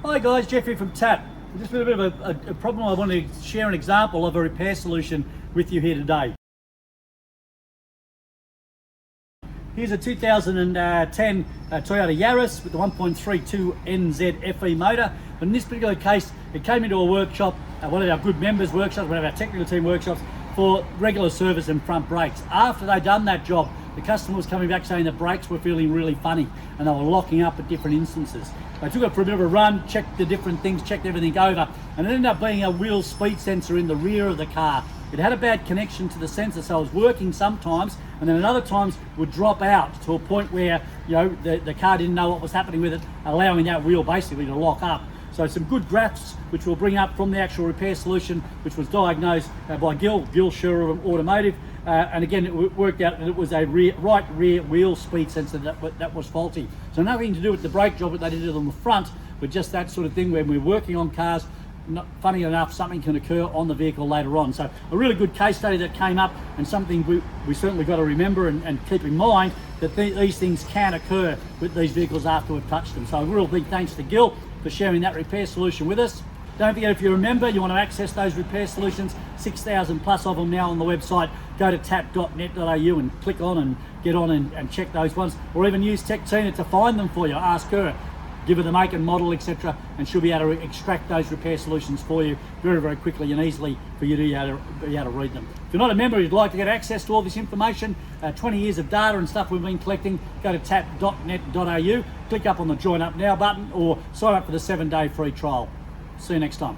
Hi guys, Jeffrey from TAP. Just a bit of a problem. I want to share an example of a repair solution with you here today. Here's a 2010 Toyota Yaris with the 1.32 NZ FE motor. But in this particular case, it came into a workshop, one of our good members' workshops, one of our technical team workshops, for regular service and front brakes. After they'd done that job, the customer was coming back saying the brakes were feeling really funny and they were locking up at different instances. They took it for a bit of a run, checked the different things, checked everything over, and it ended up being a wheel speed sensor in the rear of the car. It had a bad connection to the sensor, so it was working sometimes, and then at other times would drop out to a point where, you know, the car didn't know what was happening with it, allowing that wheel basically to lock up. So some good graphs which we'll bring up from the actual repair solution, which was diagnosed by Gil Schurer of Automotive, and again it worked out that it was a right rear wheel speed sensor that was faulty. So nothing to do with the brake job that they did on the front, but just that sort of thing when we're working on cars. Funny enough, something can occur on the vehicle later on. So a really good case study that came up, and something we certainly got to remember and keep in mind, that these things can occur with these vehicles after we've touched them. So a real big thanks to Gil for sharing that repair solution with us. Don't forget, if you remember, you want to access those repair solutions, 6,000 plus of them now on the website, go to tap.net.au and click on and get on and check those ones, or even use Tech Tina to find them for you. Ask her, give her the make and model, etc., and she'll be able to extract those repair solutions for you very, very quickly and easily for you to be able to read them. If you're not a member, you'd like to get access to all this information, 20 years of data and stuff we've been collecting, go to tap.net.au, click up on the Join Up Now button, or sign up for the 7-day free trial. See you next time.